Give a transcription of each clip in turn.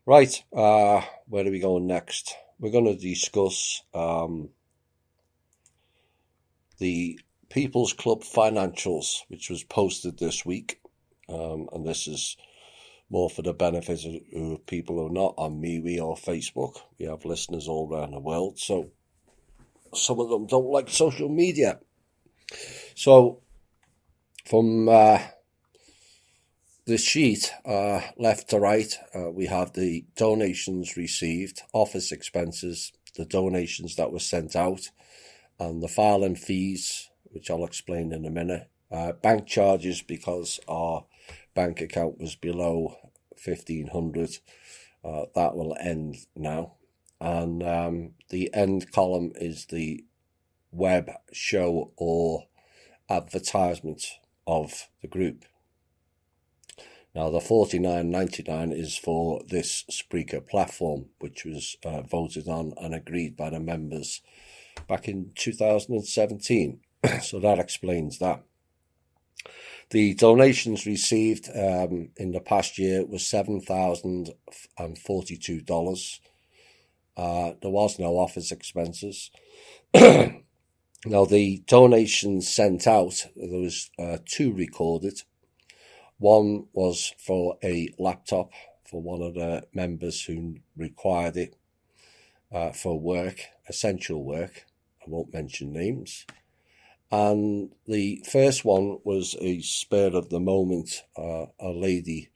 Right, where are we going next? We're going to discuss the People's Club financials, which was posted this week. And this is more for the benefit of people who are not on MeWe or Facebook. We have listeners all around the world, so some of them don't like social media. So, from the sheet, left to right, we have the donations received, office expenses, the donations that were sent out, and the filing fees, which I'll explain in a minute. Bank charges, because our bank account was below 1,500. That will end now. And the end column is the web show or advertisement of the group. Now, the $49.99 is for this Spreaker platform, which was voted on and agreed by the members back in 2017. So that explains that. The donations received in the past year was $7,042. There was no office expenses. Now, the donations sent out, there was two recorded. One was for a laptop for one of the members who required it for work, essential work. I won't mention names. And the first one was a spur of the moment. A lady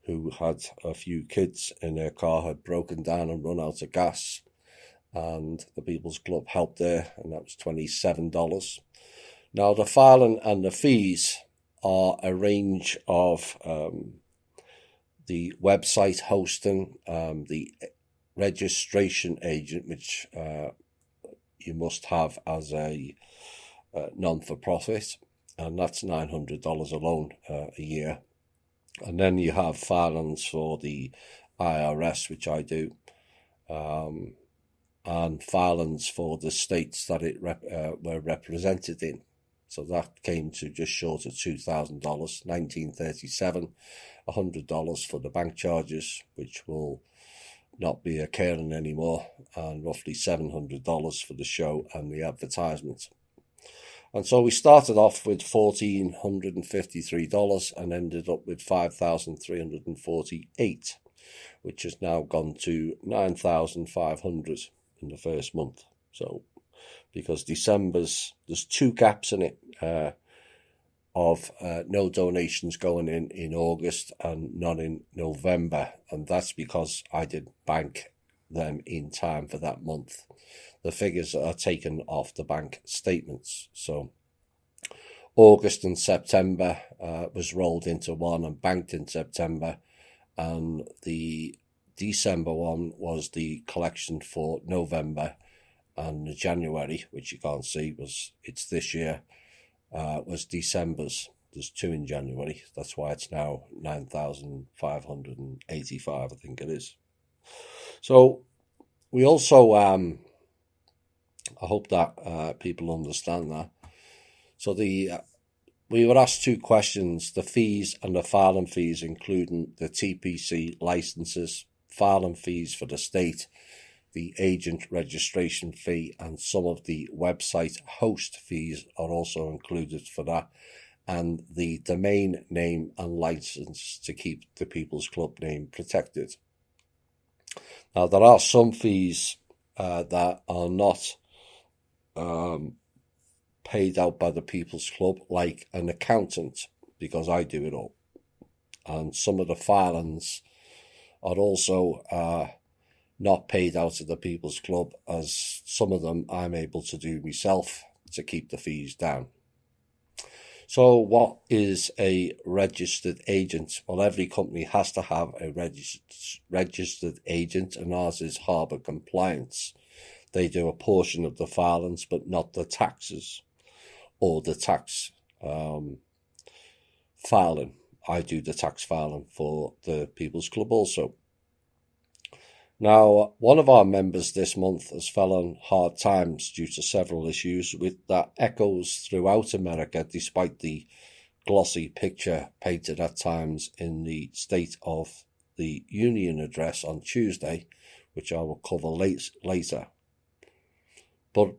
who had a few kids in her car had broken down and run out of gas. And the People's Club helped her, and that was $27. Now, the filing and the fees are a range of the website hosting, the registration agent, which you must have as a non-for-profit, and that's $900 alone a year. And then you have filings for the IRS, which I do, and filings for the states that it were represented in. So that came to just short of $2,000, $1,937, $100 for the bank charges, which will not be occurring anymore, and roughly $700 for the show and the advertisement. And so we started off with $1,453 and ended up with $5,348, which has now gone to $9,500 in the first month. So, because December's, there's two gaps in it of no donations going in August and none in November, and that's because I didn't bank them in time for that month. The figures are taken off the bank statements. So August and September was rolled into one and banked in September, and the December one was the collection for November, and the January, which you can't see, it's this year, was December's. There's two in January. That's why it's now 9,585, I think it is. So we also, I hope that people understand that. So we were asked two questions: the fees and the filing fees, including the TPC licenses, filing fees for the state, the agent registration fee, and some of the website host fees are also included for that, and the domain name and license to keep the People's Club name protected. Now, there are some fees that are not paid out by the People's Club, like an accountant, because I do it all. And some of the filings are also not paid out to the People's Club, as some of them I'm able to do myself to keep the fees down. So what is a registered agent? Well, every company has to have a registered agent, and ours is Harbour Compliance. They do a portion of the filings, but not the taxes or the tax filing. I do the tax filing for the People's Club also. Now, one of our members this month has fell on hard times due to several issues with that echoes throughout America, despite the glossy picture painted at times in the state of the union address on Tuesday, which I will cover later. But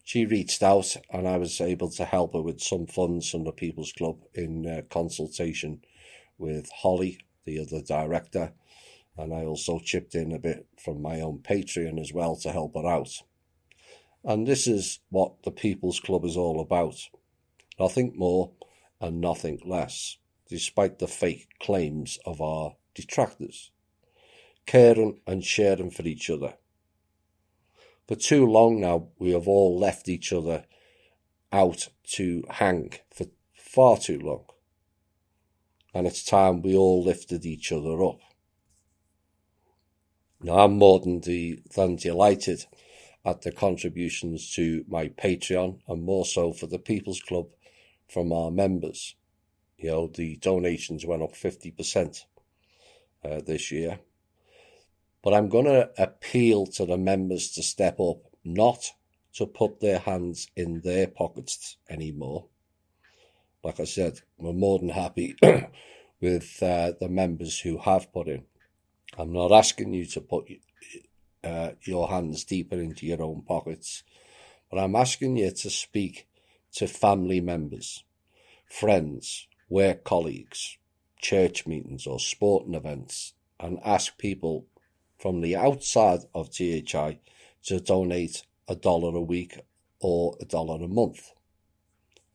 she reached out and I was able to help her with some funds from the People's Club in consultation with Holly, the other director, and I also chipped in a bit from my own Patreon as well to help her out. And this is what the People's Club is all about. Nothing more and nothing less, despite the fake claims of our detractors. Caring and sharing for each other. For too long now, we have all left each other out to hang for far too long. And it's time we all lifted each other up. Now, I'm more than delighted at the contributions to my Patreon, and more so for the People's Club from our members. You know, the donations went up 50% this year. But I'm going to appeal to the members to step up, not to put their hands in their pockets anymore. Like I said, we're more than happy with the members who have put in. I'm not asking you to put your hands deeper into your own pockets, but I'm asking you to speak to family members, friends, work colleagues, church meetings or sporting events, and ask people from the outside of THI to donate $1 a week or $1 a month,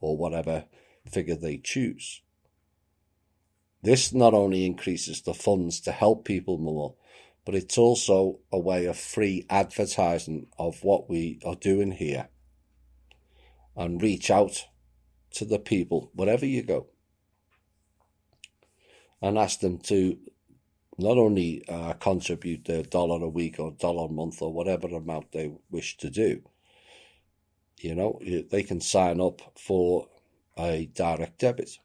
or whatever figure they choose. This not only increases the funds to help people more, but it's also a way of free advertising of what we are doing here, and reach out to the people wherever you go and ask them to not only contribute their $1 a week or $1 a month or whatever amount they wish to do. You know, they can sign up for a direct debit.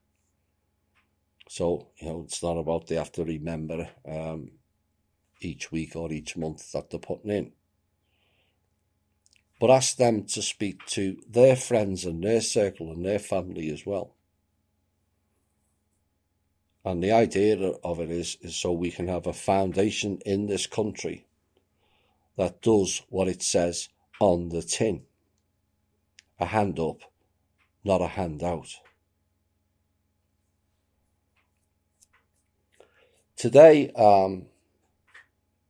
So, you know, it's not about they have to remember each week or each month that they're putting in. But ask them to speak to their friends and their circle and their family as well. And the idea of it is so we can have a foundation in this country that does what it says on the tin. A hand up, not a hand out. Today,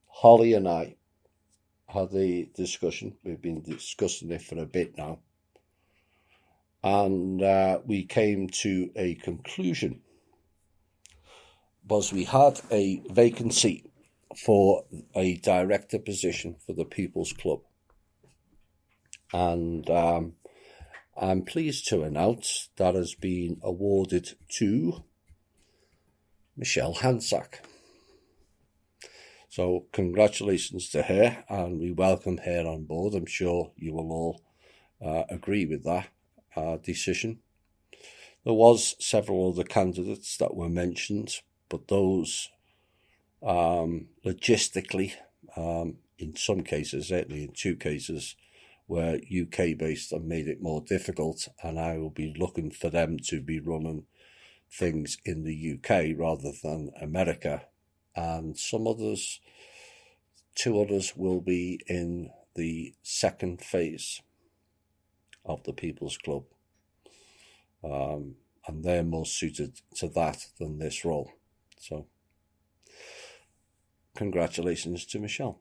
Holly and I had a discussion. We've been discussing it for a bit now. And we came to a conclusion. Was we had a vacancy for a director position for the People's Club. And I'm pleased to announce that has been awarded to Michelle Hansack. So congratulations to her, and we welcome her on board. I'm sure you will all agree with that decision. There was several other candidates that were mentioned, but those logistically, in some cases, certainly in 2 cases, were UK based and made it more difficult, and I will be looking for them to be running things in the UK rather than America. And 2 others will be in the second phase of the People's Club. And they're more suited to that than this role. So, congratulations to Michelle.